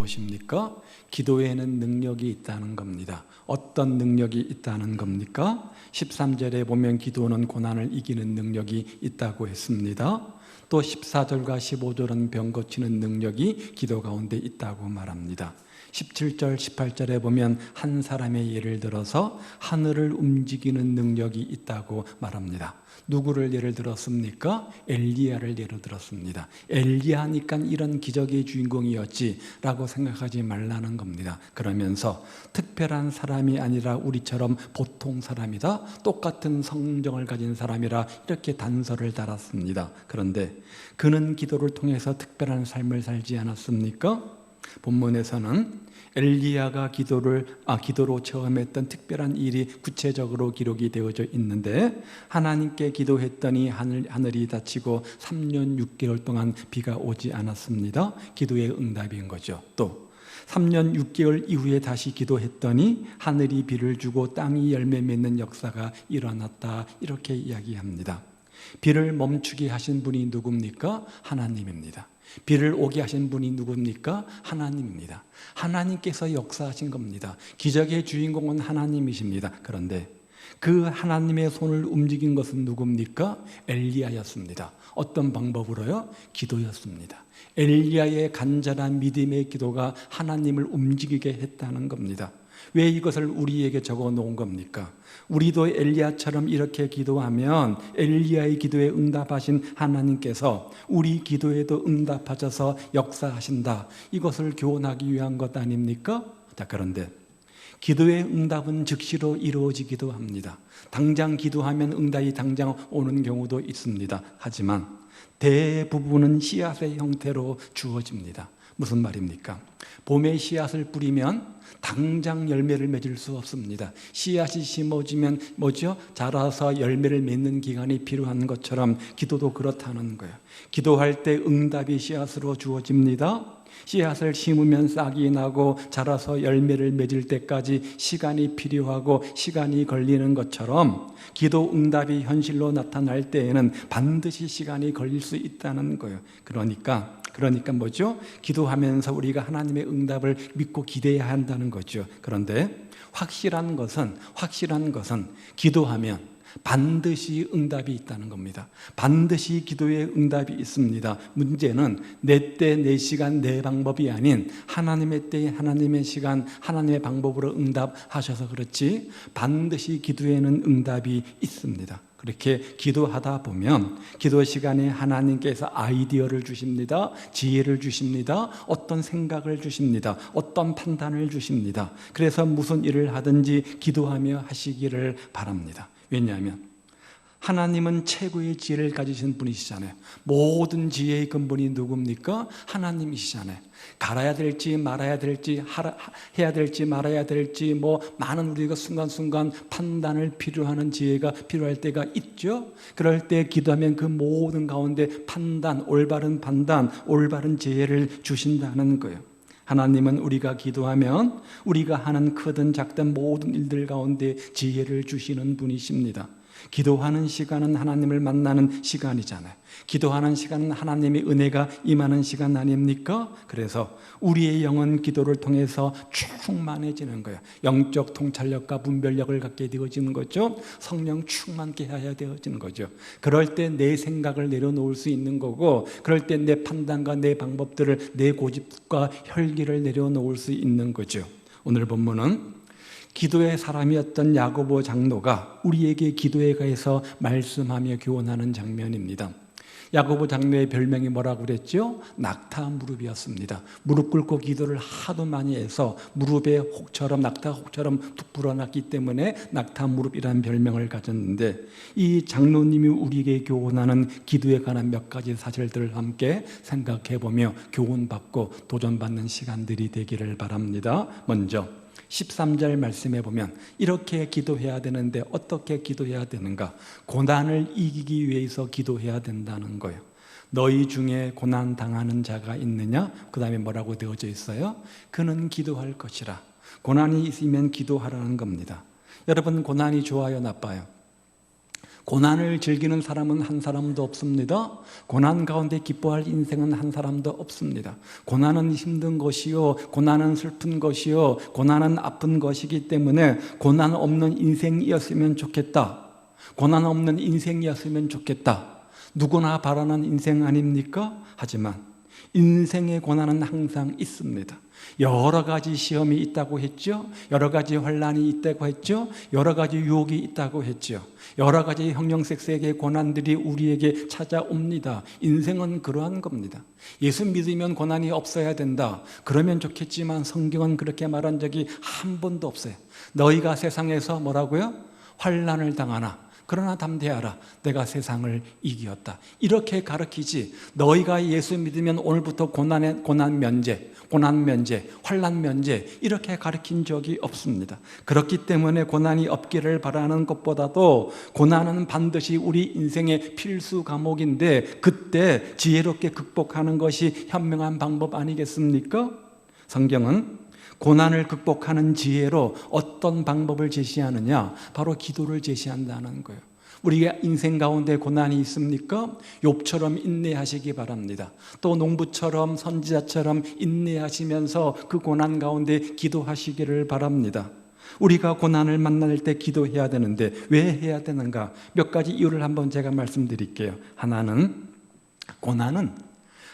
무엇입니까? 기도에는 능력이 있다는 겁니다. 어떤 능력이 있다는 겁니까? 13절에 보면 기도는 고난을 이기는 능력이 있다고 했습니다. 또 14절과 15절은 병 고치는 능력이 기도 가운데 있다고 말합니다. 17절, 18절에 보면 한 사람의 예를 들어서 하늘을 움직이는 능력이 있다고 말합니다. 누구를 예를 들었습니까? 엘리야를 예를 들었습니다. 엘리야니까 이런 기적의 주인공이었지 라고 생각하지 말라는 겁니다. 그러면서 특별한 사람이 아니라 우리처럼 보통 사람이다, 똑같은 성정을 가진 사람이라 이렇게 단서를 달았습니다. 그런데 그는 기도를 통해서 특별한 삶을 살지 않았습니까? 본문에서는 엘리야가 기도로 체험했던 특별한 일이 구체적으로 기록이 되어져 있는데, 하나님께 기도했더니 하늘이 닫히고 3년 6개월 동안 비가 오지 않았습니다. 기도의 응답인 거죠. 또 3년 6개월 이후에 다시 기도했더니 하늘이 비를 주고 땅이 열매 맺는 역사가 일어났다, 이렇게 이야기합니다. 비를 멈추게 하신 분이 누굽니까? 하나님입니다. 비를 오게 하신 분이 누굽니까? 하나님입니다. 하나님께서 역사하신 겁니다. 기적의 주인공은 하나님이십니다. 그런데 그 하나님의 손을 움직인 것은 누굽니까? 엘리야였습니다. 어떤 방법으로요? 기도였습니다. 엘리야의 간절한 믿음의 기도가 하나님을 움직이게 했다는 겁니다. 왜 이것을 우리에게 적어 놓은 겁니까? 우리도 엘리야처럼 이렇게 기도하면 엘리야의 기도에 응답하신 하나님께서 우리 기도에도 응답하셔서 역사하신다, 이것을 교훈하기 위한 것 아닙니까? 자, 그런데 기도의 응답은 즉시로 이루어지기도 합니다. 당장 기도하면 응답이 당장 오는 경우도 있습니다. 하지만 대부분은 씨앗의 형태로 주어집니다. 무슨 말입니까? 봄에 씨앗을 뿌리면 당장 열매를 맺을 수 없습니다. 씨앗이 심어지면 뭐죠? 자라서 열매를 맺는 기간이 필요한 것처럼 기도도 그렇다는 거예요. 기도할 때 응답이 씨앗으로 주어집니다. 씨앗을 심으면 싹이 나고 자라서 열매를 맺을 때까지 시간이 필요하고 시간이 걸리는 것처럼 기도 응답이 현실로 나타날 때에는 반드시 시간이 걸릴 수 있다는 거예요. 그러니까 뭐죠? 기도하면서 우리가 하나님의 응답을 믿고 기대해야 한다는 거죠. 그런데 확실한 것은 기도하면 반드시 응답이 있다는 겁니다. 반드시 기도에 응답이 있습니다. 문제는 내 때, 내 시간, 내 방법이 아닌 하나님의 때, 하나님의 시간, 하나님의 방법으로 응답하셔서 그렇지 반드시 기도에는 응답이 있습니다. 그렇게 기도하다 보면 기도 시간에 하나님께서 아이디어를 주십니다. 지혜를 주십니다. 어떤 생각을 주십니다. 어떤 판단을 주십니다. 그래서 무슨 일을 하든지 기도하며 하시기를 바랍니다. 왜냐하면 하나님은 최고의 지혜를 가지신 분이시잖아요. 모든 지혜의 근본이 누굽니까? 하나님이시잖아요. 갈아야 될지 말아야 될지, 해야 될지 말아야 될지, 많은 우리가 순간순간 판단을 필요하는 지혜가 필요할 때가 있죠. 그럴 때 기도하면 그 모든 가운데 올바른 판단, 올바른 지혜를 주신다는 거예요. 하나님은 우리가 기도하면 우리가 하는 크든 작든 모든 일들 가운데 지혜를 주시는 분이십니다. 기도하는 시간은 하나님을 만나는 시간이잖아요. 기도하는 시간은 하나님의 은혜가 임하는 시간 아닙니까? 그래서 우리의 영은 기도를 통해서 충만해지는 거예요. 영적 통찰력과 분별력을 갖게 되어지는 거죠. 성령 충만케 해야 되어지는 거죠. 그럴 때 내 생각을 내려놓을 수 있는 거고, 그럴 때 내 판단과 내 방법들을, 내 고집과 혈기를 내려놓을 수 있는 거죠. 오늘 본문은 기도의 사람이었던 야고보 장로가 우리에게 기도에 관해서 말씀하며 교훈하는 장면입니다. 야고보 장로의 별명이 뭐라고 그랬죠? 낙타 무릎이었습니다. 무릎 꿇고 기도를 하도 많이 해서 무릎에 낙타 혹처럼 툭 불어났기 때문에 낙타 무릎이라는 별명을 가졌는데, 이 장로님이 우리에게 교훈하는 기도에 관한 몇 가지 사실들을 함께 생각해보며 교훈받고 도전받는 시간들이 되기를 바랍니다. 먼저 13절 말씀해 보면 이렇게 기도해야 되는데 어떻게 기도해야 되는가? 고난을 이기기 위해서 기도해야 된다는 거예요. 너희 중에 고난 당하는 자가 있느냐? 그 다음에 뭐라고 되어져 있어요? 그는 기도할 것이라. 고난이 있으면 기도하라는 겁니다. 여러분, 고난이 좋아요, 나빠요? 고난을 즐기는 사람은 한 사람도 없습니다. 고난 가운데 기뻐할 인생은 한 사람도 없습니다. 고난은 힘든 것이요, 고난은 슬픈 것이요, 고난은 아픈 것이기 때문에 고난 없는 인생이었으면 좋겠다. 고난 없는 인생이었으면 좋겠다. 누구나 바라는 인생 아닙니까? 하지만 인생의 고난은 항상 있습니다. 여러 가지 시험이 있다고 했죠. 여러 가지 환난이 있다고 했죠. 여러 가지 유혹이 있다고 했죠. 여러 가지 형형색색의 고난들이 우리에게 찾아옵니다. 인생은 그러한 겁니다. 예수 믿으면 고난이 없어야 된다. 그러면 좋겠지만 성경은 그렇게 말한 적이 한 번도 없어요. 너희가 세상에서 뭐라고요? 환난을 당하나 그러나 담대하라. 내가 세상을 이기었다. 이렇게 가르치지. 너희가 예수 믿으면 오늘부터 고난 면제, 환난 면제 이렇게 가르친 적이 없습니다. 그렇기 때문에 고난이 없기를 바라는 것보다도 고난은 반드시 우리 인생의 필수 과목인데 그때 지혜롭게 극복하는 것이 현명한 방법 아니겠습니까? 성경은 고난을 극복하는 지혜로 어떤 방법을 제시하느냐? 바로 기도를 제시한다는 거예요. 우리가 인생 가운데 고난이 있습니까? 욥처럼 인내하시기 바랍니다. 또 농부처럼 선지자처럼 인내하시면서 그 고난 가운데 기도하시기를 바랍니다. 우리가 고난을 만날 때 기도해야 되는데 왜 해야 되는가? 몇 가지 이유를 한번 제가 말씀드릴게요. 하나는 고난은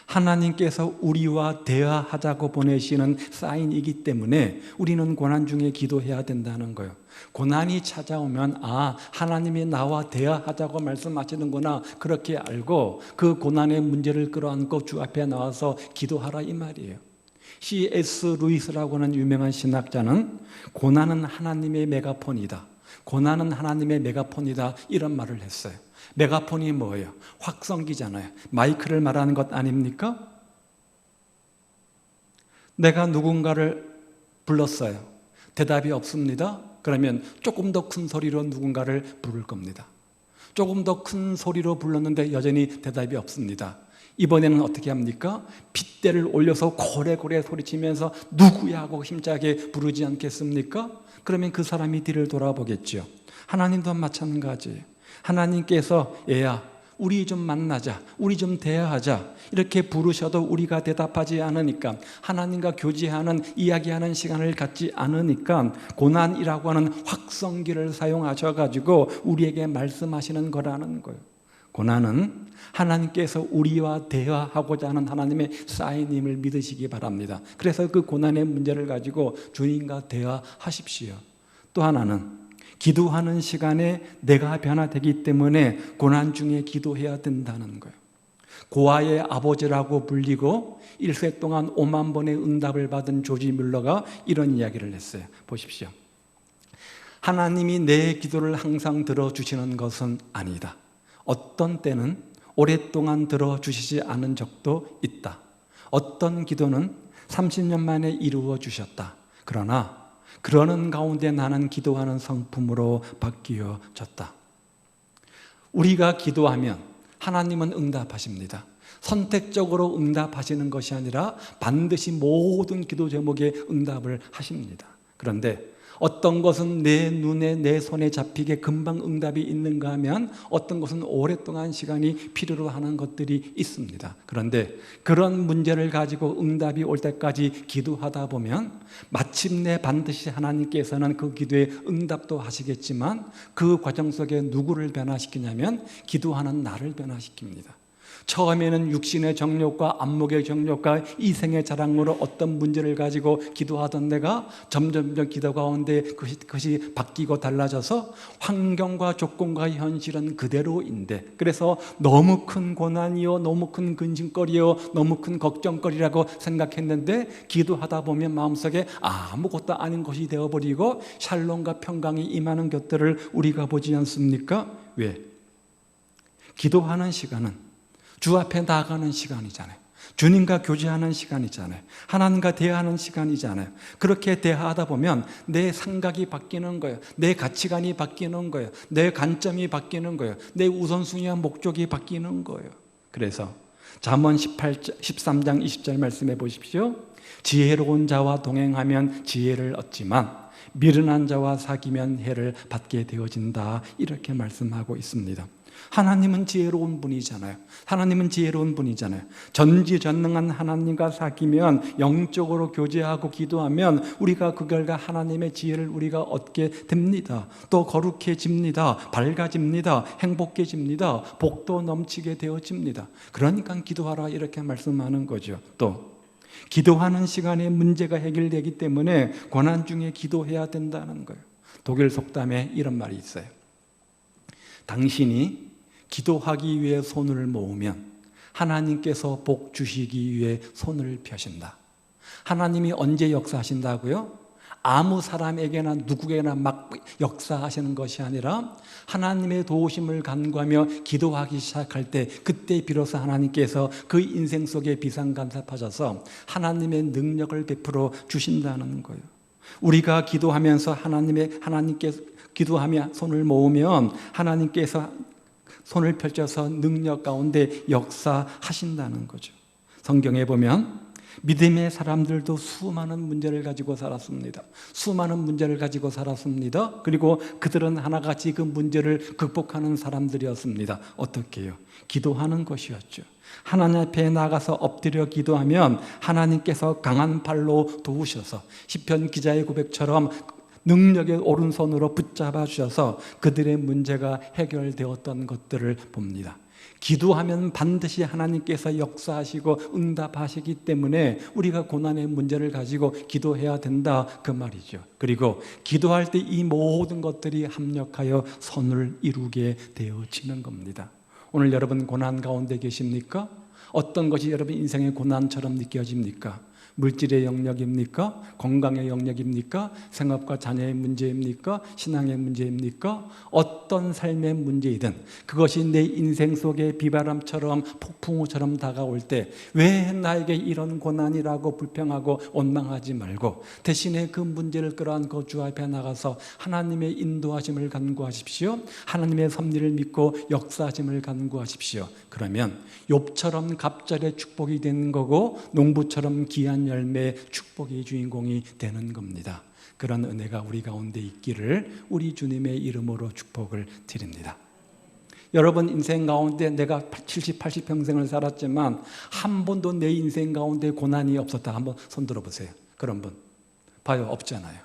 하나님께서 우리와 대화하자고 보내시는 사인이기 때문에 우리는 고난 중에 기도해야 된다는 거예요. 고난이 찾아오면 하나님이 나와 대화하자고 말씀하시는구나 그렇게 알고 그 고난의 문제를 끌어안고 주 앞에 나와서 기도하라 이 말이에요. C.S. 루이스라고 하는 유명한 신학자는 고난은 하나님의 메가폰이다. 고난은 하나님의 메가폰이다 이런 말을 했어요. 메가폰이 뭐예요? 확성기잖아요. 마이크를 말하는 것 아닙니까? 내가 누군가를 불렀어요. 대답이 없습니다. 그러면 조금 더 큰 소리로 누군가를 부를 겁니다. 조금 더 큰 소리로 불렀는데 여전히 대답이 없습니다. 이번에는 어떻게 합니까? 핏대를 올려서 고래고래 소리치면서 누구야 하고 힘차게 부르지 않겠습니까? 그러면 그 사람이 뒤를 돌아보겠죠. 하나님도 마찬가지예요. 하나님께서 얘야 우리 좀 만나자, 우리 좀 대화하자 이렇게 부르셔도 우리가 대답하지 않으니까 하나님과 교제하는 이야기하는 시간을 갖지 않으니까 고난이라고 하는 확성기를 사용하셔가지고 우리에게 말씀하시는 거라는 거예요. 고난은 하나님께서 우리와 대화하고자 하는 하나님의 사인임을 믿으시기 바랍니다. 그래서 그 고난의 문제를 가지고 주님과 대화하십시오. 또 하나는 기도하는 시간에 내가 변화되기 때문에 고난 중에 기도해야 된다는 거예요. 고아의 아버지라고 불리고 1세 동안 5만 번의 응답을 받은 조지 뮬러가 이런 이야기를 했어요. 보십시오. 하나님이 내 기도를 항상 들어주시는 것은 아니다. 어떤 때는 오랫동안 들어주시지 않은 적도 있다. 어떤 기도는 30년 만에 이루어 주셨다. 그러는 가운데 나는 기도하는 성품으로 바뀌어졌다. 우리가 기도하면 하나님은 응답하십니다. 선택적으로 응답하시는 것이 아니라 반드시 모든 기도 제목에 응답을 하십니다. 그런데 어떤 것은 내 눈에 내 손에 잡히게 금방 응답이 있는가 하면 어떤 것은 오랫동안 시간이 필요로 하는 것들이 있습니다. 그런데 그런 문제를 가지고 응답이 올 때까지 기도하다 보면 마침내 반드시 하나님께서는 그 기도에 응답도 하시겠지만 그 과정 속에 누구를 변화시키냐면 기도하는 나를 변화시킵니다. 처음에는 육신의 정욕과 안목의 정욕과 이생의 자랑으로 어떤 문제를 가지고 기도하던 내가 점점 기도 가운데 그것이 바뀌고 달라져서 환경과 조건과 현실은 그대로인데 그래서 너무 큰 고난이요 너무 큰 근심거리요 너무 큰 걱정거리라고 생각했는데 기도하다 보면 마음속에 아무것도 아닌 것이 되어버리고 샬롬과 평강이 임하는 것들을 우리가 보지 않습니까? 왜? 기도하는 시간은 주 앞에 나아가는 시간이잖아요. 주님과 교제하는 시간이잖아요. 하나님과 대화하는 시간이잖아요. 그렇게 대화하다 보면 내 생각이 바뀌는 거예요. 내 가치관이 바뀌는 거예요. 내 관점이 바뀌는 거예요. 내 우선순위와 목적이 바뀌는 거예요. 그래서 잠언 13장 20절 말씀해 보십시오. 지혜로운 자와 동행하면 지혜를 얻지만 미련한 자와 사귀면 해를 받게 되어진다, 이렇게 말씀하고 있습니다. 하나님은 지혜로운 분이잖아요. 하나님은 지혜로운 분이잖아요. 전지전능한 하나님과 사귀면, 영적으로 교제하고 기도하면 우리가 그 결과 하나님의 지혜를 우리가 얻게 됩니다. 또 거룩해집니다. 밝아집니다. 행복해집니다. 복도 넘치게 되어집니다. 그러니까 기도하라, 이렇게 말씀하는 거죠. 또 기도하는 시간에 문제가 해결되기 때문에 고난 중에 기도해야 된다는 거예요. 독일 속담에 이런 말이 있어요. 당신이 기도하기 위해 손을 모으면 하나님께서 복 주시기 위해 손을 펴신다. 하나님이 언제 역사하신다고요? 아무 사람에게나 누구에게나 막 역사하시는 것이 아니라 하나님의 도우심을 간구하며 기도하기 시작할 때, 그때 비로소 하나님께서 그 인생 속에 비상간섭하셔서 하나님의 능력을 베풀어 주신다는 거예요. 우리가 기도하면서 하나님께서 기도하며 손을 모으면 하나님께서 손을 펼쳐서 능력 가운데 역사하신다는 거죠. 성경에 보면 믿음의 사람들도 수많은 문제를 가지고 살았습니다. 수많은 문제를 가지고 살았습니다. 그리고 그들은 하나같이 그 문제를 극복하는 사람들이었습니다. 어떻게 해요? 기도하는 것이었죠. 하나님 앞에 나가서 엎드려 기도하면 하나님께서 강한 팔로 도우셔서 시편 기자의 고백처럼 능력의 오른손으로 붙잡아 주셔서 그들의 문제가 해결되었던 것들을 봅니다. 기도하면 반드시 하나님께서 역사하시고 응답하시기 때문에 우리가 고난의 문제를 가지고 기도해야 된다, 그 말이죠. 그리고 기도할 때 이 모든 것들이 합력하여 선을 이루게 되어지는 겁니다. 오늘 여러분 고난 가운데 계십니까? 어떤 것이 여러분 인생의 고난처럼 느껴집니까? 물질의 영역입니까? 건강의 영역입니까? 생업과 자녀의 문제입니까? 신앙의 문제입니까? 어떤 삶의 문제이든 그것이 내 인생 속에 비바람처럼 폭풍우처럼 다가올 때 왜 나에게 이런 고난이라고 불평하고 원망하지 말고 대신에 그 문제를 끌어안고 주 앞에 나가서 하나님의 인도하심을 간구하십시오. 하나님의 섭리를 믿고 역사하심을 간구하십시오. 그러면 욥처럼 갑절의 축복이 되는 거고 농부처럼 귀한 열매의 축복의 주인공이 되는 겁니다. 그런 은혜가 우리 가운데 있기를 우리 주님의 이름으로 축복을 드립니다. 여러분 인생 가운데 내가 70, 80평생을 살았지만 한 번도 내 인생 가운데 고난이 없었다, 한번 손 들어보세요. 그런 분 봐요. 없잖아요.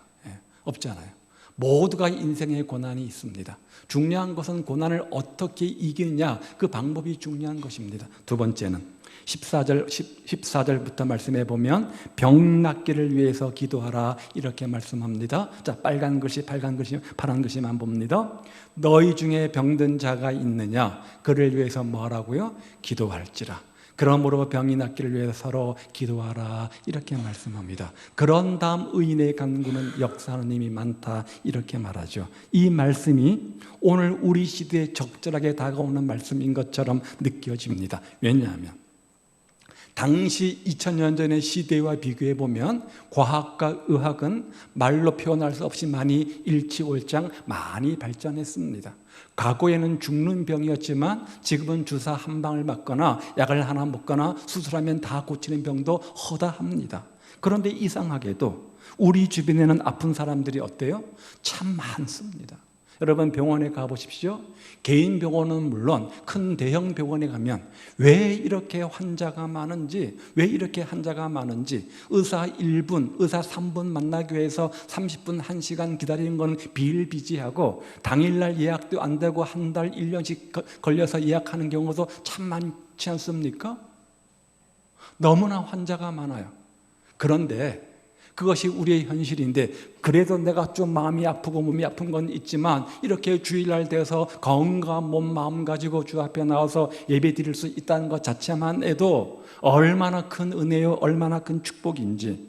없잖아요. 모두가 인생에 고난이 있습니다. 중요한 것은 고난을 어떻게 이기느냐, 그 방법이 중요한 것입니다. 두 번째는 14절부터 말씀해 보면 병 낫기를 위해서 기도하라, 이렇게 말씀합니다. 자, 빨간 글씨, 파란 글씨만 봅니다. 너희 중에 병든 자가 있느냐? 그를 위해서 뭐 하라고요? 기도할지라. 그러므로 병이 낫기를 위해서 서로 기도하라, 이렇게 말씀합니다. 그런 다음 의인의 간구는 역사하는 힘이 많다, 이렇게 말하죠. 이 말씀이 오늘 우리 시대에 적절하게 다가오는 말씀인 것처럼 느껴집니다. 왜냐하면 당시 2000년 전의 시대와 비교해 보면 과학과 의학은 말로 표현할 수 없이 많이 일치월장 많이 발전했습니다. 과거에는 죽는 병이었지만 지금은 주사 한 방을 맞거나 약을 하나 먹거나 수술하면 다 고치는 병도 허다합니다. 그런데 이상하게도 우리 주변에는 아픈 사람들이 어때요? 참 많습니다. 여러분 병원에 가보십시오. 개인 병원은 물론 큰 대형 병원에 가면 왜 이렇게 환자가 많은지, 의사 1분, 의사 3분 만나기 위해서 30분, 1시간 기다리는 건 비일비재하고 당일날 예약도 안 되고 한 달, 1년씩 걸려서 예약하는 경우도 참 많지 않습니까? 너무나 환자가 많아요. 그런데 그것이 우리의 현실인데 그래도 내가 좀 마음이 아프고 몸이 아픈 건 있지만 이렇게 주일날 돼서 건강한 몸 마음 가지고 주 앞에 나와서 예배 드릴 수 있다는 것 자체만 해도 얼마나 큰 은혜요, 얼마나 큰 축복인지.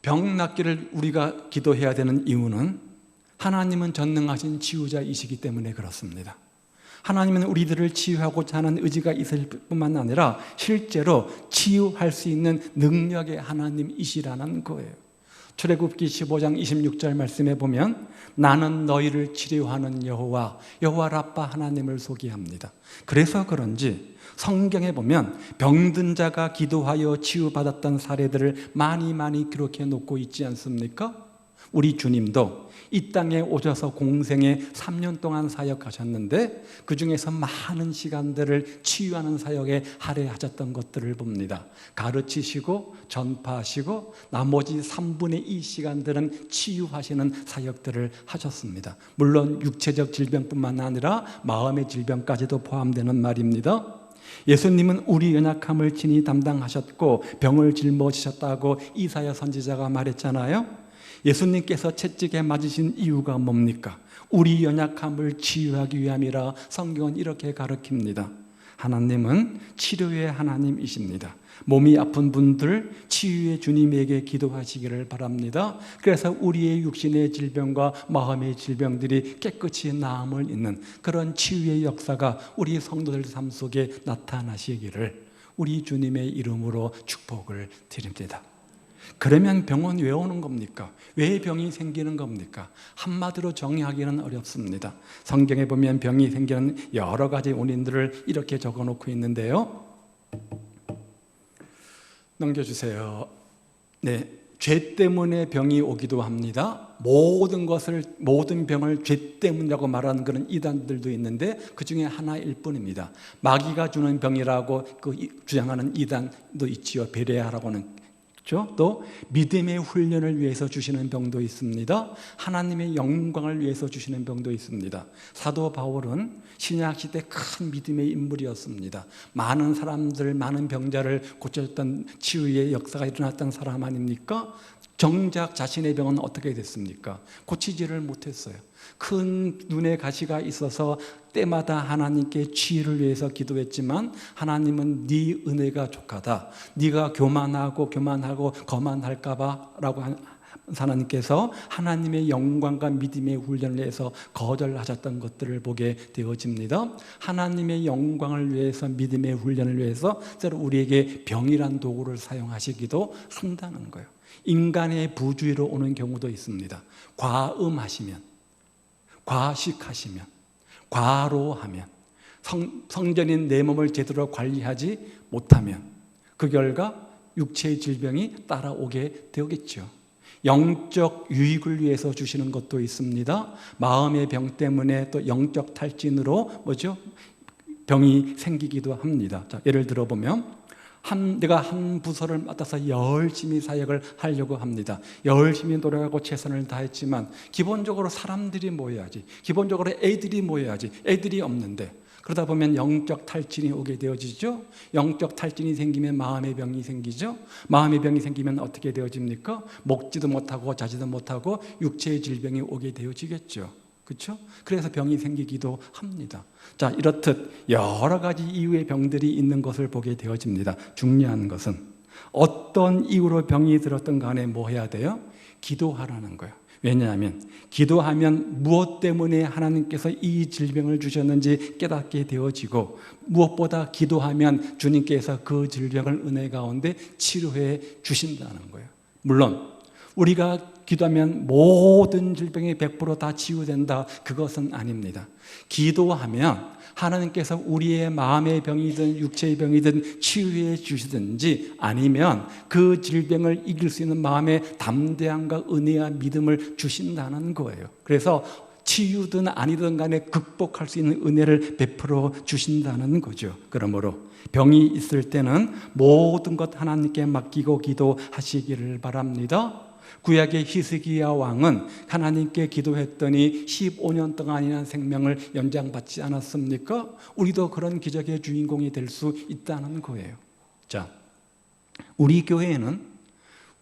병 낫기를 우리가 기도해야 되는 이유는 하나님은 전능하신 치유자이시기 때문에 그렇습니다. 하나님은 우리들을 치유하고자 하는 의지가 있을 뿐만 아니라 실제로 치유할 수 있는 능력의 하나님이시라는 거예요. 출애굽기 15장 26절 말씀에 보면 나는 너희를 치료하는 여호와 라빠 하나님을 소개합니다. 그래서 그런지 성경에 보면 병든 자가 기도하여 치유받았던 사례들을 많이 기록해 놓고 있지 않습니까? 우리 주님도 이 땅에 오셔서 공생에 3년 동안 사역하셨는데 그 중에서 많은 시간들을 치유하는 사역에 할애하셨던 것들을 봅니다. 가르치시고 전파하시고 나머지 3분의 2 시간들은 치유하시는 사역들을 하셨습니다. 물론 육체적 질병뿐만 아니라 마음의 질병까지도 포함되는 말입니다. 예수님은 우리 연약함을 친히 담당하셨고 병을 짊어지셨다고 이사야 선지자가 말했잖아요. 예수님께서 채찍에 맞으신 이유가 뭡니까? 우리 연약함을 치유하기 위함이라 성경은 이렇게 가르칩니다. 하나님은 치료의 하나님이십니다. 몸이 아픈 분들 치유의 주님에게 기도하시기를 바랍니다. 그래서 우리의 육신의 질병과 마음의 질병들이 깨끗이 나음을 잇는 그런 치유의 역사가 우리 성도들 삶 속에 나타나시기를 우리 주님의 이름으로 축복을 드립니다. 그러면 병은 왜 오는 겁니까? 왜 병이 생기는 겁니까? 한마디로 정의하기는 어렵습니다. 성경에 보면 병이 생기는 여러 가지 원인들을 이렇게 적어놓고 있는데요. 넘겨주세요. 네, 죄 때문에 병이 오기도 합니다. 모든 병을 죄 때문이라고 말하는 그런 이단들도 있는데 그 중에 하나일 뿐입니다. 마귀가 주는 병이라고 주장하는 이단도 있지요. 베레아라고는. 또 믿음의 훈련을 위해서 주시는 병도 있습니다. 하나님의 영광을 위해서 주시는 병도 있습니다. 사도 바울은 신약시대 큰 믿음의 인물이었습니다. 많은 사람들, 많은 병자를 고쳐줬던 치유의 역사가 일어났던 사람 아닙니까? 정작 자신의 병은 어떻게 됐습니까? 고치지를 못했어요. 큰 눈에 가시가 있어서 때마다 하나님께 치유를 위해서 기도했지만 하나님은 네 은혜가 족하다. 네가 교만하고 거만할까 봐 라고 하나님께서 하나님의 영광과 믿음의 훈련을 위해서 거절하셨던 것들을 보게 되어집니다. 하나님의 영광을 위해서 믿음의 훈련을 위해서 때로 우리에게 병이란 도구를 사용하시기도 한다는 거예요. 인간의 부주의로 오는 경우도 있습니다. 과음하시면, 과식하시면, 과로하면, 성전인 내 몸을 제대로 관리하지 못하면 그 결과 육체의 질병이 따라오게 되겠죠. 영적 유익을 위해서 주시는 것도 있습니다. 마음의 병 때문에 또 영적 탈진으로 병이 생기기도 합니다. 자, 예를 들어 보면 내가 한 부서를 맡아서 열심히 사역을 하려고 합니다. 열심히 노력하고 최선을 다했지만 기본적으로 사람들이 모여야지, 기본적으로 애들이 모여야지, 애들이 없는데 그러다 보면 영적 탈진이 오게 되어지죠. 영적 탈진이 생기면 마음의 병이 생기죠. 마음의 병이 생기면 어떻게 되어집니까? 먹지도 못하고 자지도 못하고 육체의 질병이 오게 되어지겠죠. 그렇죠? 그래서 병이 생기기도 합니다. 자, 이렇듯 여러 가지 이유의 병들이 있는 것을 보게 되어집니다. 중요한 것은 어떤 이유로 병이 들었던 간에 뭐 해야 돼요? 기도하라는 거예요. 왜냐하면 기도하면 무엇 때문에 하나님께서 이 질병을 주셨는지 깨닫게 되어지고 무엇보다 기도하면 주님께서 그 질병을 은혜 가운데 치료해 주신다는 거예요. 물론 우리가 기도하면 모든 질병이 100% 다 치유된다, 그것은 아닙니다. 기도하면 하나님께서 우리의 마음의 병이든 육체의 병이든 치유해 주시든지 아니면 그 질병을 이길 수 있는 마음의 담대함과 은혜와 믿음을 주신다는 거예요. 그래서 치유든 아니든 간에 극복할 수 있는 은혜를 베풀어 주신다는 거죠. 그러므로 병이 있을 때는 모든 것 하나님께 맡기고 기도하시기를 바랍니다. 구약의 히스기야 왕은 하나님께 기도했더니 15년 동안이나 생명을 연장받지 않았습니까? 우리도 그런 기적의 주인공이 될 수 있다는 거예요. 자, 우리 교회에는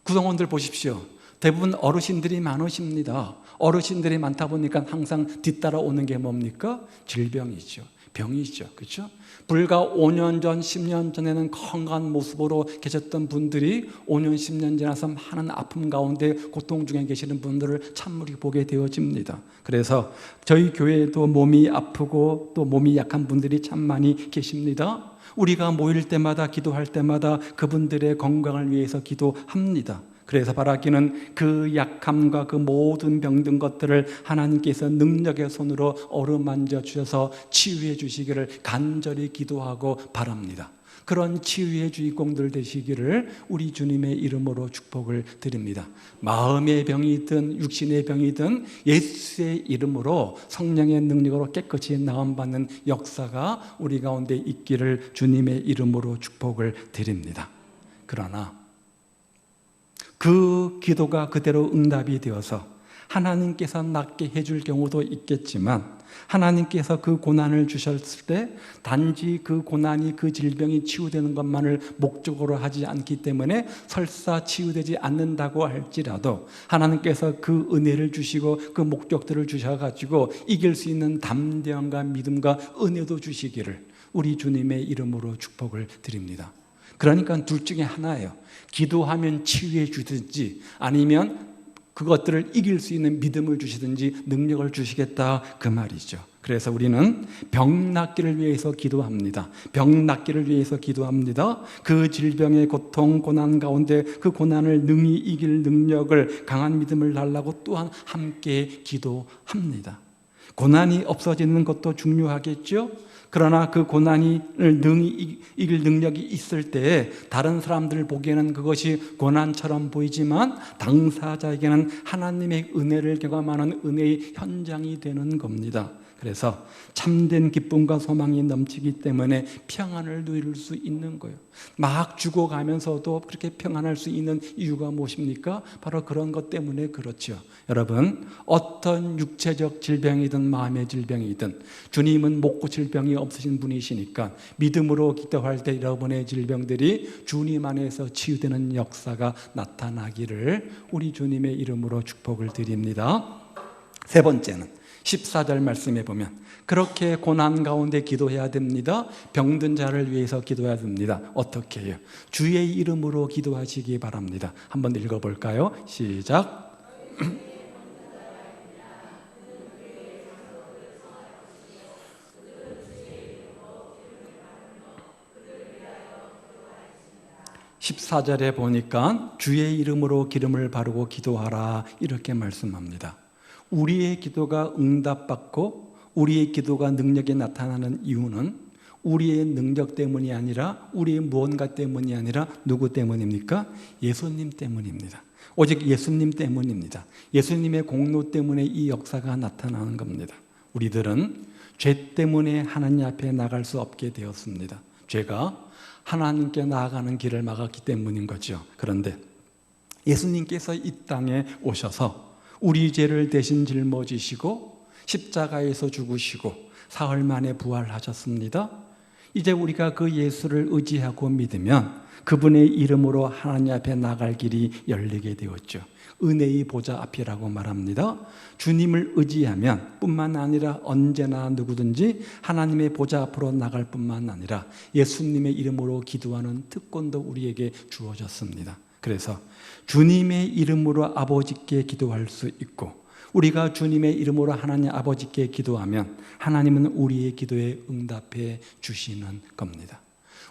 구성원들 보십시오. 대부분 어르신들이 많으십니다. 어르신들이 많다 보니까 항상 뒤따라오는 게 뭡니까? 질병이죠. 병이죠. 그렇죠? 불과 5년 전, 10년 전에는 건강한 모습으로 계셨던 분들이 5년, 10년 지나서 많은 아픔 가운데 고통 중에 계시는 분들을 참으리 보게 되어집니다. 그래서 저희 교회에도 몸이 아프고 또 몸이 약한 분들이 참 많이 계십니다. 우리가 모일 때마다 기도할 때마다 그분들의 건강을 위해서 기도합니다. 그래서 바라기는 그 약함과 그 모든 병든 것들을 하나님께서 능력의 손으로 어루만져 주셔서 치유해 주시기를 간절히 기도하고 바랍니다. 그런 치유의 주인공들 되시기를 우리 주님의 이름으로 축복을 드립니다. 마음의 병이든 육신의 병이든 예수의 이름으로 성령의 능력으로 깨끗이 나음받는 역사가 우리 가운데 있기를 주님의 이름으로 축복을 드립니다. 그러나 그 기도가 그대로 응답이 되어서 하나님께서 낫게 해줄 경우도 있겠지만, 하나님께서 그 고난을 주셨을 때 단지 그 고난이, 그 질병이 치유되는 것만을 목적으로 하지 않기 때문에 설사 치유되지 않는다고 할지라도 하나님께서 그 은혜를 주시고 그 목적들을 주셔가지고 이길 수 있는 담대함과 믿음과 은혜도 주시기를 우리 주님의 이름으로 축복을 드립니다. 그러니까 둘 중에 하나예요. 기도하면 치유해 주든지 아니면 그것들을 이길 수 있는 믿음을 주시든지 능력을 주시겠다, 그 말이죠. 그래서 우리는 병 낫기를 위해서 기도합니다. 병 낫기를 위해서 기도합니다. 그 질병의 고통, 고난 가운데 그 고난을 능히 이길 능력을, 강한 믿음을 달라고 또한 함께 기도합니다. 고난이 없어지는 것도 중요하겠죠. 그러나 그 고난을 능히 이길 능력이 있을 때에 다른 사람들 보기에는 그것이 고난처럼 보이지만 당사자에게는 하나님의 은혜를 경험하는 은혜의 현장이 되는 겁니다. 그래서 참된 기쁨과 소망이 넘치기 때문에 평안을 누릴 수 있는 거예요. 막 죽어가면서도 그렇게 평안할 수 있는 이유가 무엇입니까? 바로 그런 것 때문에 그렇죠. 여러분, 어떤 육체적 질병이든 마음의 질병이든 주님은 못 고칠 병이 없으신 분이시니까 믿음으로 기도할 때 여러분의 질병들이 주님 안에서 치유되는 역사가 나타나기를 우리 주님의 이름으로 축복을 드립니다. 세 번째는 14절 말씀에 보면 그렇게 고난 가운데 기도해야 됩니다. 병든 자를 위해서 기도해야 됩니다. 어떻게 해요? 주의 이름으로 기도하시기 바랍니다. 한번 읽어볼까요? 시작. 14절에 보니까 주의 이름으로 기름을 바르고 기도하라, 이렇게 말씀합니다. 우리의 기도가 응답받고 우리의 기도가 능력이 나타나는 이유는 우리의 능력 때문이 아니라 우리의 무언가 때문이 아니라 누구 때문입니까? 예수님 때문입니다. 오직 예수님 때문입니다. 예수님의 공로 때문에 이 역사가 나타나는 겁니다. 우리들은 죄 때문에 하나님 앞에 나갈 수 없게 되었습니다. 죄가 하나님께 나아가는 길을 막았기 때문인 거죠. 그런데 예수님께서 이 땅에 오셔서 우리 죄를 대신 짊어지시고 십자가에서 죽으시고 사흘 만에 부활하셨습니다. 이제 우리가 그 예수를 의지하고 믿으면 그분의 이름으로 하나님 앞에 나갈 길이 열리게 되었죠. 은혜의 보좌 앞이라고 말합니다. 주님을 의지하면 뿐만 아니라 언제나 누구든지 하나님의 보좌 앞으로 나갈 뿐만 아니라 예수님의 이름으로 기도하는 특권도 우리에게 주어졌습니다. 그래서 주님의 이름으로 아버지께 기도할 수 있고, 우리가 주님의 이름으로 하나님 아버지께 기도하면 하나님은 우리의 기도에 응답해 주시는 겁니다.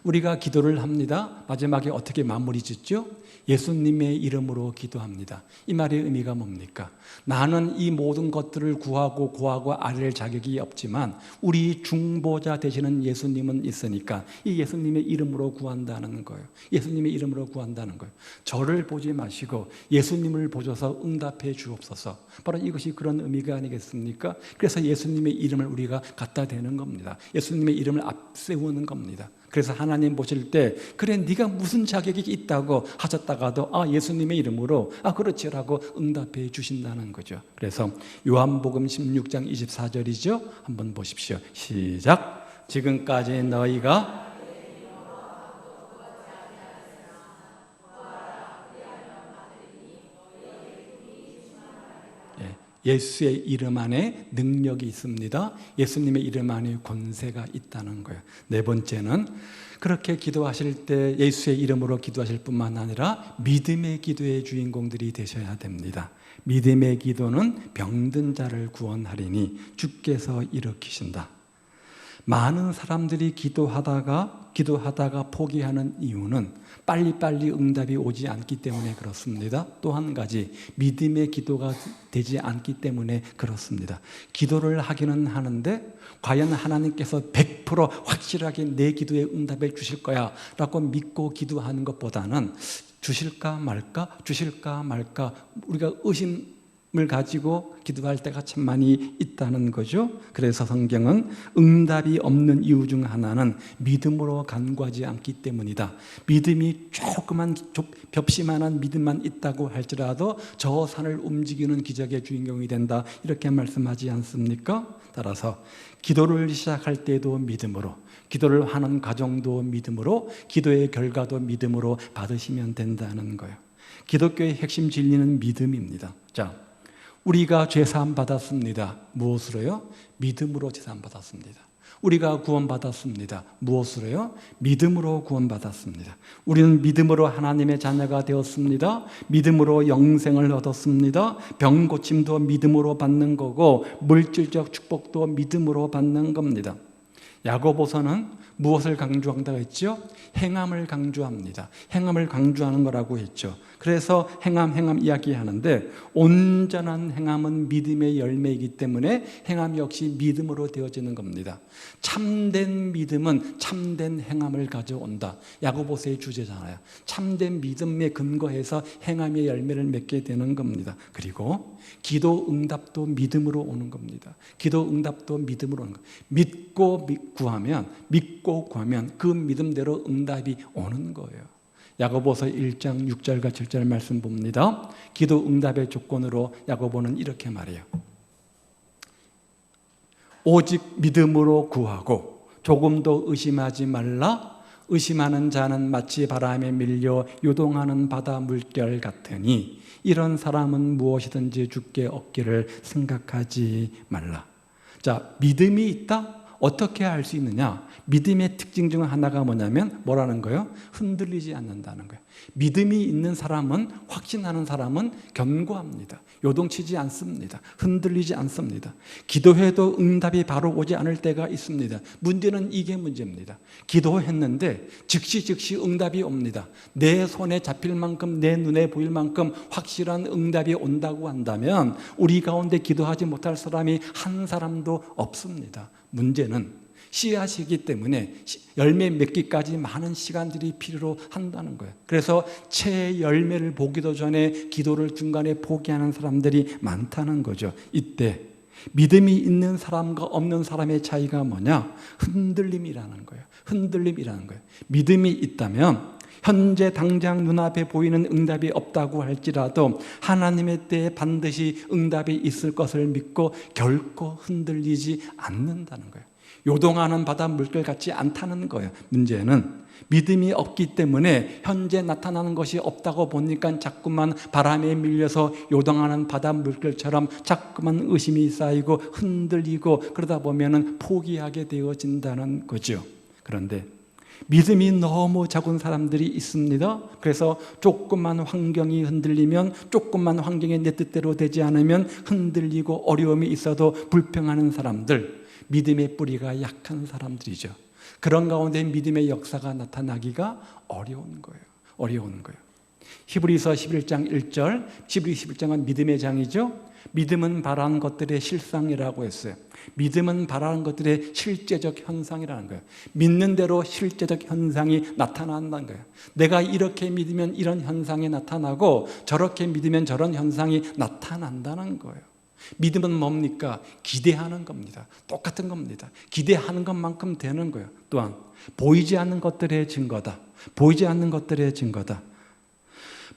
우리가 기도를 합니다. 마지막에 어떻게 마무리 짓죠? 예수님의 이름으로 기도합니다. 이 말의 의미가 뭡니까? 나는 이 모든 것들을 구하고 아뢰를 자격이 없지만 우리 중보자 되시는 예수님은 있으니까 이 예수님의 이름으로 구한다는 거예요. 예수님의 이름으로 구한다는 거예요. 저를 보지 마시고 예수님을 보셔서 응답해 주옵소서. 바로 이것이 그런 의미가 아니겠습니까? 그래서 예수님의 이름을 우리가 갖다 대는 겁니다. 예수님의 이름을 앞세우는 겁니다. 그래서 하나님 보실 때 그래 네가 무슨 자격이 있다고 하셨다가도 예수님의 이름으로 그렇지라고 응답해 주신다는 거죠. 그래서 요한복음 16장 24절이죠. 한번 보십시오. 시작. 지금까지 너희가 예수의 이름 안에 능력이 있습니다. 예수님의 이름 안에 권세가 있다는 거예요. 네 번째는 그렇게 기도하실 때 예수의 이름으로 기도하실 뿐만 아니라 믿음의 기도의 주인공들이 되셔야 됩니다. 믿음의 기도는 병든 자를 구원하리니 주께서 일으키신다. 많은 사람들이 기도하다가 포기하는 이유는 빨리빨리 응답이 오지 않기 때문에 그렇습니다. 또 한 가지, 믿음의 기도가 되지 않기 때문에 그렇습니다. 기도를 하기는 하는데 과연 하나님께서 100% 확실하게 내 기도에 응답을 주실 거야 라고 믿고 기도하는 것보다는 주실까 말까 우리가 의심을 가지고 기도할 때가 참 많이 있다는 거죠. 그래서 성경은 응답이 없는 이유 중 하나는 믿음으로 간구하지 않기 때문이다. 믿음이 조그만 벽시만한 믿음만 있다고 할지라도 저 산을 움직이는 기적의 주인공이 된다, 이렇게 말씀하지 않습니까? 따라서 기도를 시작할 때도 믿음으로, 기도를 하는 과정도 믿음으로, 기도의 결과도 믿음으로 받으시면 된다는 거예요. 기독교의 핵심 진리는 믿음입니다. 자, 우리가 죄사함 받았습니다. 무엇으로요? 믿음으로 죄사함 받았습니다. 우리가 구원받았습니다. 무엇으로요? 믿음으로 구원받았습니다. 우리는 믿음으로 하나님의 자녀가 되었습니다. 믿음으로 영생을 얻었습니다. 병 고침도 믿음으로 받는 거고 물질적 축복도 믿음으로 받는 겁니다. 야고보서는 무엇을 강조한다고 했죠? 행함을 강조합니다. 행함을 강조하는 거라고 했죠. 그래서 행함 이야기하는데 온전한 행함은 믿음의 열매이기 때문에 행함 역시 믿음으로 되어지는 겁니다. 참된 믿음은 참된 행함을 가져온다. 야고보서의 주제잖아요. 참된 믿음에 근거해서 행함의 열매를 맺게 되는 겁니다. 그리고 기도 응답도 믿음으로 오는 겁니다. 기도 응답도 믿음으로 오는 겁니다. 믿고 구하면 그 믿음대로 응답이 오는 거예요. 야고보서 1장 6절과 7절 말씀 봅니다. 기도 응답의 조건으로 야고보는 이렇게 말해요. 오직 믿음으로 구하고 조금도 의심하지 말라. 의심하는 자는 마치 바람에 밀려 요동하는 바다 물결 같으니 이런 사람은 무엇이든지 주께 얻기를 생각하지 말라. 자, 믿음이 있다? 어떻게 알 수 있느냐? 믿음의 특징 중 하나가 뭐냐면 뭐라는 거예요? 흔들리지 않는다는 거예요. 믿음이 있는 사람은, 확신하는 사람은 견고합니다. 요동치지 않습니다. 흔들리지 않습니다. 기도해도 응답이 바로 오지 않을 때가 있습니다. 문제는 이게 문제입니다. 기도했는데 즉시 응답이 옵니다. 내 손에 잡힐 만큼, 내 눈에 보일 만큼 확실한 응답이 온다고 한다면 우리 가운데 기도하지 못할 사람이 한 사람도 없습니다. 문제는 씨앗이기 때문에 열매 맺기까지 많은 시간들이 필요로 한다는 거예요. 그래서 채 열매를 보기도 전에 기도를 중간에 포기하는 사람들이 많다는 거죠. 이때 믿음이 있는 사람과 없는 사람의 차이가 뭐냐? 흔들림이라는 거예요. 흔들림이라는 거예요. 믿음이 있다면 현재 당장 눈앞에 보이는 응답이 없다고 할지라도 하나님의 때에 반드시 응답이 있을 것을 믿고 결코 흔들리지 않는다는 거예요. 요동하는 바다 물결 같지 않다는 거예요. 문제는 믿음이 없기 때문에 현재 나타나는 것이 없다고 보니까 자꾸만 바람에 밀려서 요동하는 바다 물결처럼 자꾸만 의심이 쌓이고 흔들리고 그러다 보면 포기하게 되어진다는 거죠. 그런데 믿음이 너무 작은 사람들이 있습니다. 그래서 조금만 환경이 흔들리면, 조금만 환경이 내 뜻대로 되지 않으면 흔들리고 어려움이 있어도 불평하는 사람들, 믿음의 뿌리가 약한 사람들이죠. 그런 가운데 믿음의 역사가 나타나기가 어려운 거예요. 히브리서 11장 1절, 히브리 11장은 믿음의 장이죠. 믿음은 바라는 것들의 실상이라고 했어요. 믿음은 바라는 것들의 실제적 현상이라는 거예요. 믿는 대로 실제적 현상이 나타난다는 거예요. 내가 이렇게 믿으면 이런 현상이 나타나고 저렇게 믿으면 저런 현상이 나타난다는 거예요. 믿음은 뭡니까? 기대하는 겁니다. 똑같은 겁니다. 기대하는 것만큼 되는 거예요. 또한 보이지 않는 것들의 증거다. 보이지 않는 것들의 증거다.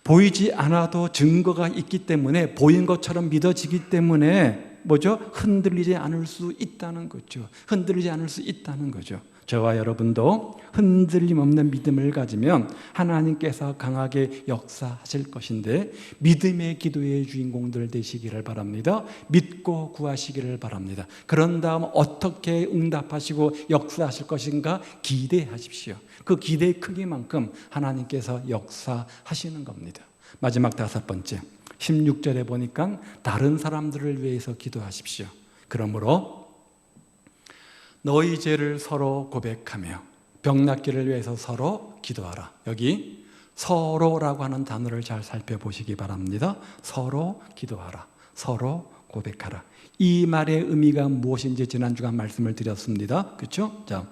보이지 않아도 증거가 있기 때문에 보인 것처럼 믿어지기 때문에 뭐죠? 흔들리지 않을 수 있다는 거죠. 흔들리지 않을 수 있다는 거죠. 저와 여러분도 흔들림 없는 믿음을 가지면 하나님께서 강하게 역사하실 것인데 믿음의 기도의 주인공들 되시기를 바랍니다. 믿고 구하시기를 바랍니다. 그런 다음 어떻게 응답하시고 역사하실 것인가 기대하십시오. 그 기대의 크기만큼 하나님께서 역사하시는 겁니다. 마지막 5번째, 16절에 보니까 다른 사람들을 위해서 기도하십시오. 그러므로 너희 죄를 서로 고백하며 병낫기를 위해서 서로 기도하라. 여기 서로라고 하는 단어를 잘 살펴보시기 바랍니다. 서로 기도하라. 서로 고백하라. 이 말의 의미가 무엇인지 지난주간 말씀을 드렸습니다. 그렇죠? 자,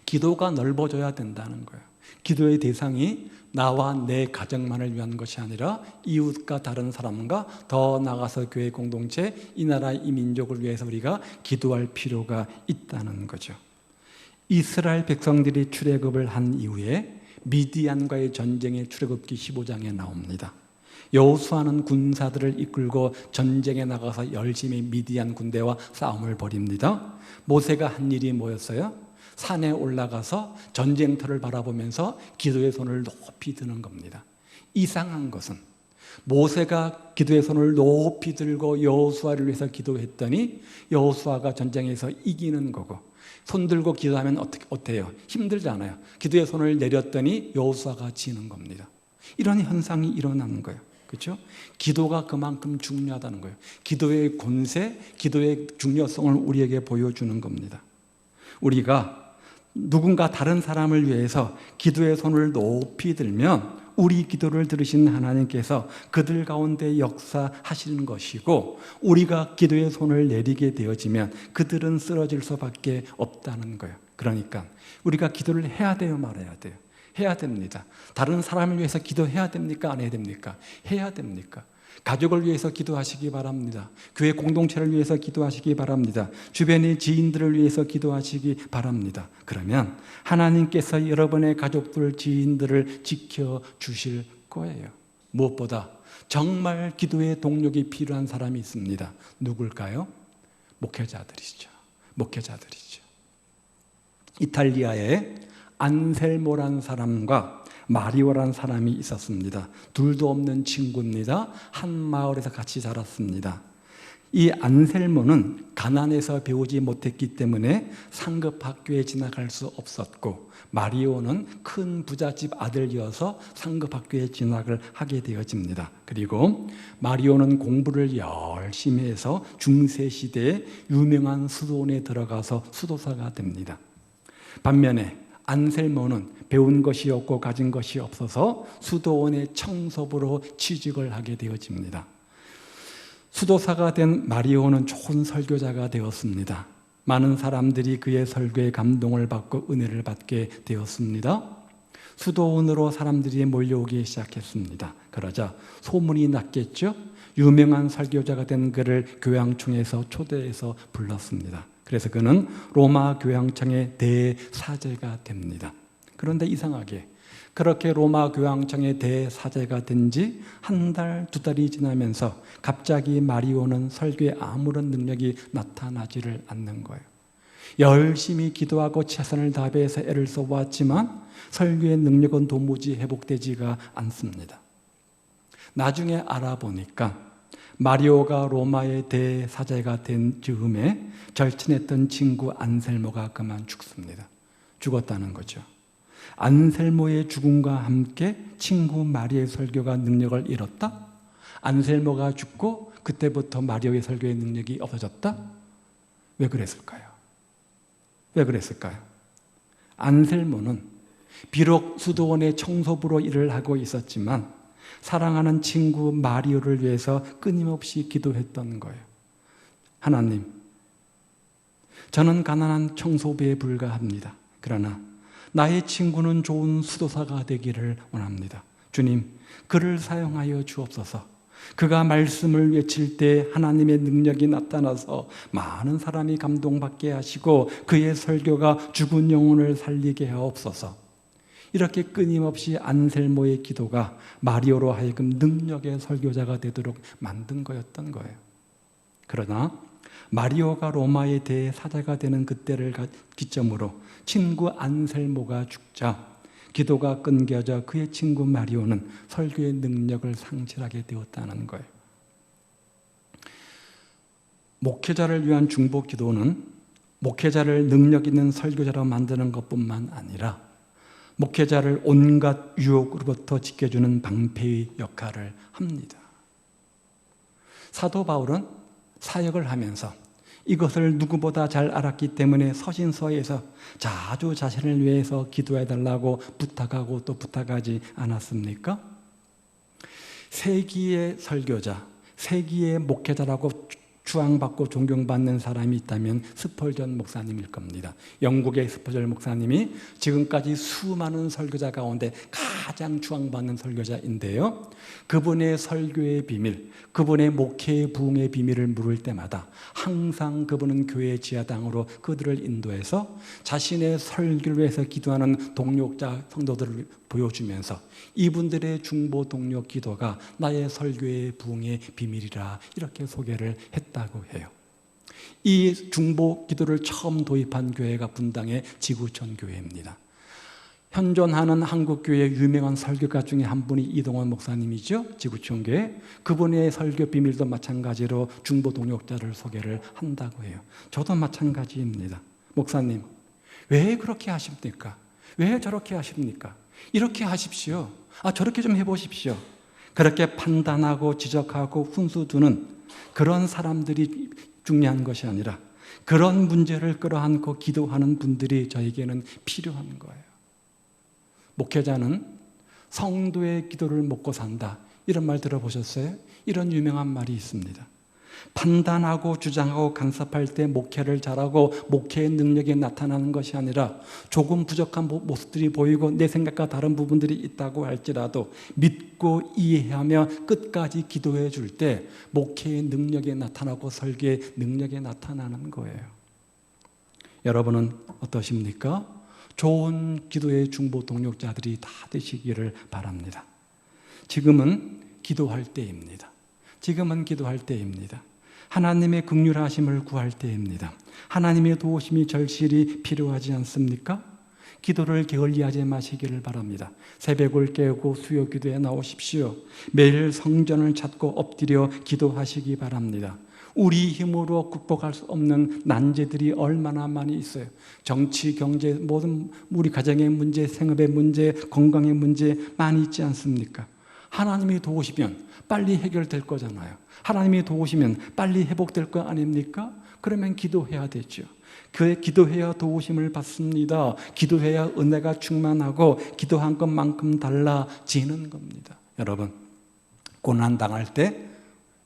기도가 넓어져야 된다는 거예요. 기도의 대상이 나와 내 가정만을 위한 것이 아니라 이웃과 다른 사람과 더 나아가서 교회 공동체, 이 나라, 이 민족을 위해서 우리가 기도할 필요가 있다는 거죠. 이스라엘 백성들이 출애굽을 한 이후에 미디안과의 전쟁의 출애굽기 15장에 나옵니다. 여호수아는 군사들을 이끌고 전쟁에 나가서 열심히 미디안 군대와 싸움을 벌입니다. 모세가 한 일이 뭐였어요? 산에 올라가서 전쟁터를 바라보면서 기도의 손을 높이 드는 겁니다. 이상한 것은 모세가 기도의 손을 높이 들고 여호수아를 위해서 기도했더니 여호수아가 전쟁에서 이기는 거고, 손 들고 기도하면 어때요? 힘들잖아요. 기도의 손을 내렸더니 여호수아가 지는 겁니다. 이런 현상이 일어나는 거예요. 그렇죠? 기도가 그만큼 중요하다는 거예요. 기도의 권세, 기도의 중요성을 우리에게 보여주는 겁니다. 우리가 누군가 다른 사람을 위해서 기도의 손을 높이 들면 우리 기도를 들으신 하나님께서 그들 가운데 역사하시는 것이고, 우리가 기도의 손을 내리게 되어지면 그들은 쓰러질 수밖에 없다는 거예요. 그러니까 우리가 기도를 해야 돼요, 말아야 돼요? 해야 됩니다. 다른 사람을 위해서 기도해야 됩니까? 안 해야 됩니까? 해야 됩니까? 가족을 위해서 기도하시기 바랍니다. 교회 공동체를 위해서 기도하시기 바랍니다. 주변의 지인들을 위해서 기도하시기 바랍니다. 그러면 하나님께서 여러분의 가족들, 지인들을 지켜주실 거예요. 무엇보다 정말 기도의 동력이 필요한 사람이 있습니다. 누굴까요? 목회자들이죠. 목회자들이죠. 이탈리아에 안셀모란 사람과 마리오라는 사람이 있었습니다. 둘도 없는 친구입니다. 한 마을에서 같이 자랐습니다. 이 안셀모는 가난해서 배우지 못했기 때문에 상급 학교에 진학할 수 없었고, 마리오는 큰 부잣집 아들이어서 상급 학교에 진학을 하게 되어집니다. 그리고 마리오는 공부를 열심히 해서 중세시대에 유명한 수도원에 들어가서 수도사가 됩니다. 반면에 안셀모는 배운 것이 없고 가진 것이 없어서 수도원의 청소부로 취직을 하게 되어집니다. 수도사가 된 마리오는 좋은 설교자가 되었습니다. 많은 사람들이 그의 설교에 감동을 받고 은혜를 받게 되었습니다. 수도원으로 사람들이 몰려오기 시작했습니다. 그러자 소문이 났겠죠? 유명한 설교자가 된 그를 교황청에서 초대해서 불렀습니다. 그래서 그는 로마 교황청의 대사제가 됩니다. 그런데 이상하게 그렇게 로마 교황청의 대사제가 된 지 한 달, 두 달이 지나면서 갑자기 마리오는 설교에 아무런 능력이 나타나지를 않는 거예요. 열심히 기도하고 최선을 다해서 애를 써왔지만 설교의 능력은 도무지 회복되지가 않습니다. 나중에 알아보니까 마리오가 로마의 대사제가 된 즈음에 절친했던 친구 안셀모가 그만 죽습니다. 죽었다는 거죠. 안셀모의 죽음과 함께 친구 마리오의 설교가 능력을 잃었다? 안셀모가 죽고 그때부터 마리오의 설교의 능력이 없어졌다? 왜 그랬을까요? 왜 그랬을까요? 안셀모는 비록 수도원의 청소부로 일을 하고 있었지만 사랑하는 친구 마리오를 위해서 끊임없이 기도했던 거예요. 하나님, 저는 가난한 청소부에 불과합니다. 그러나 나의 친구는 좋은 수도사가 되기를 원합니다. 주님, 그를 사용하여 주옵소서. 그가 말씀을 외칠 때 하나님의 능력이 나타나서 많은 사람이 감동받게 하시고 그의 설교가 죽은 영혼을 살리게 하옵소서. 이렇게 끊임없이 안셀모의 기도가 마리오로 하여금 능력의 설교자가 되도록 만든 거였던 거예요. 그러나 마리오가 로마의 대사제가 되는 그때를 기점으로 친구 안셀모가 죽자 기도가 끊겨져 그의 친구 마리오는 설교의 능력을 상실하게 되었다는 거예요. 목회자를 위한 중보 기도는 목회자를 능력 있는 설교자로 만드는 것뿐만 아니라 목회자를 온갖 유혹으로부터 지켜주는 방패의 역할을 합니다. 사도 바울은 사역을 하면서 이것을 누구보다 잘 알았기 때문에 서신서에서 자주 자신을 위해서 기도해달라고 부탁하고 또 부탁하지 않았습니까? 세기의 설교자, 세기의 목회자라고 추앙받고 존경받는 사람이 있다면 스펄전 목사님일 겁니다. 영국의 스펄전 목사님이 지금까지 수많은 설교자 가운데 가장 추앙받는 설교자인데요. 그분의 설교의 비밀, 그분의 목회의 부흥의 비밀을 물을 때마다 항상 그분은 교회 지하당으로 그들을 인도해서 자신의 설교를 위해서 기도하는 동력자 성도들을 보여주면서 이분들의 중보 동력 기도가 나의 설교의 부흥의 비밀이라 이렇게 소개를 했다고 해요. 이 중보 기도를 처음 도입한 교회가 분당의 지구촌 교회입니다. 현존하는 한국교회의 유명한 설교가 중에 한 분이 이동원 목사님이죠. 지구촌 교회. 그분의 설교 비밀도 마찬가지로 중보 동력자를 소개를 한다고 해요. 저도 마찬가지입니다. 목사님, 왜 그렇게 하십니까? 왜 저렇게 하십니까? 이렇게 하십시오. 저렇게 좀 해보십시오. 그렇게 판단하고 지적하고 훈수 두는 그런 사람들이 중요한 것이 아니라 그런 문제를 끌어안고 기도하는 분들이 저에게는 필요한 거예요. 목회자는 성도의 기도를 먹고 산다. 이런 말 들어보셨어요? 이런 유명한 말이 있습니다. 판단하고 주장하고 간섭할 때 목회를 잘하고 목회의 능력이 나타나는 것이 아니라 조금 부족한 모습들이 보이고 내 생각과 다른 부분들이 있다고 할지라도 믿고 이해하며 끝까지 기도해 줄 때 목회의 능력이 나타나고 설교의 능력이 나타나는 거예요. 여러분은 어떠십니까? 좋은 기도의 중보 동력자들이 다 되시기를 바랍니다. 지금은 기도할 때입니다. 지금은 기도할 때입니다. 하나님의 긍휼하심을 구할 때입니다. 하나님의 도우심이 절실히 필요하지 않습니까? 기도를 게을리하지 마시기를 바랍니다. 새벽을 깨우고 수요 기도에 나오십시오. 매일 성전을 찾고 엎드려 기도하시기 바랍니다. 우리 힘으로 극복할 수 없는 난제들이 얼마나 많이 있어요. 정치, 경제, 모든 우리 가정의 문제, 생업의 문제, 건강의 문제 많이 있지 않습니까? 하나님이 도우시면 빨리 해결될 거잖아요. 하나님이 도우시면 빨리 회복될 거 아닙니까? 그러면 기도해야 되죠. 기도해야 도우심을 받습니다. 기도해야 은혜가 충만하고 기도한 것만큼 달라지는 겁니다. 여러분, 고난당할 때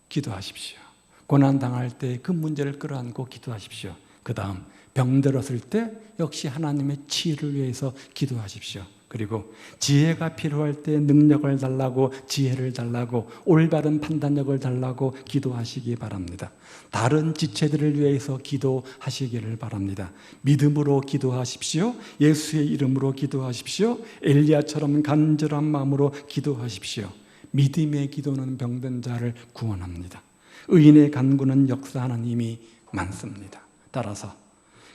기도하십시오. 고난당할 때 그 문제를 끌어안고 기도하십시오. 그 다음 병들었을 때 역시 하나님의 치유를 위해서 기도하십시오. 그리고 지혜가 필요할 때 능력을 달라고 지혜를 달라고 올바른 판단력을 달라고 기도하시기 바랍니다. 다른 지체들을 위해서 기도하시기를 바랍니다. 믿음으로 기도하십시오. 예수의 이름으로 기도하십시오. 엘리야처럼 간절한 마음으로 기도하십시오. 믿음의 기도는 병든 자를 구원합니다. 의인의 간구는 역사하는 힘이 많습니다. 따라서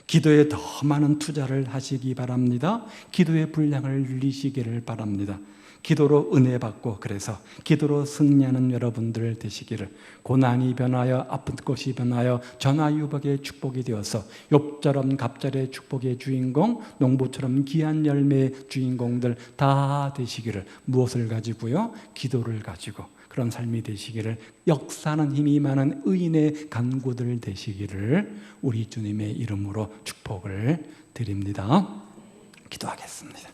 기도에 더 많은 투자를 하시기 바랍니다. 기도의 분량을 늘리시기를 바랍니다. 기도로 은혜 받고 그래서 기도로 승리하는 여러분들 되시기를, 고난이 변하여 아픈 것이 변하여 전화유복의 축복이 되어서 욥처럼 갑절의 축복의 주인공, 농부처럼 귀한 열매의 주인공들 다 되시기를, 무엇을 가지고요? 기도를 가지고 그런 삶이 되시기를, 역사하는 힘이 많은 의인의 간구들 되시기를 우리 주님의 이름으로 축복을 드립니다. 기도하겠습니다.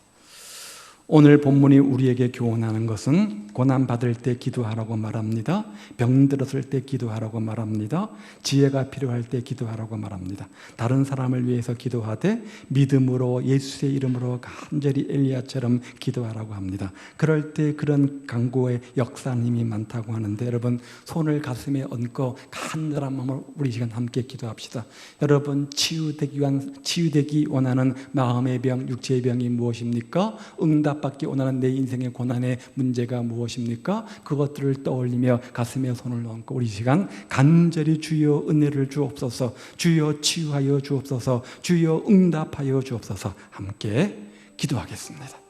오늘 본문이 우리에게 교훈하는 것은 고난받을 때 기도하라고 말합니다. 병들었을 때 기도하라고 말합니다. 지혜가 필요할 때 기도하라고 말합니다. 다른 사람을 위해서 기도하되 믿음으로 예수의 이름으로 간절히 엘리야처럼 기도하라고 합니다. 그럴 때 그런 간구의 역사는 힘이 많다고 하는데, 여러분 손을 가슴에 얹고 간절한 마음으로 우리 시간 함께 기도합시다. 여러분 치유되기 원하는 마음의 병, 육체의 병이 무엇입니까? 응답받기 원하는 내 인생의 고난의 문제가 무엇입니까? 그것들을 떠올리며 가슴에 손을 얹고 우리 시간 간절히 주여 은혜를 주옵소서, 주여 치유하여 주옵소서, 주여 응답하여 주옵소서 함께 기도하겠습니다.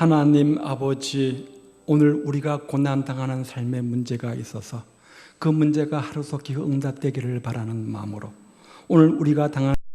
하나님 아버지, 오늘 우리가 고난당하는 삶의 문제가 있어서 그 문제가 하루속히 응답되기를 바라는 마음으로 오늘 우리가 당한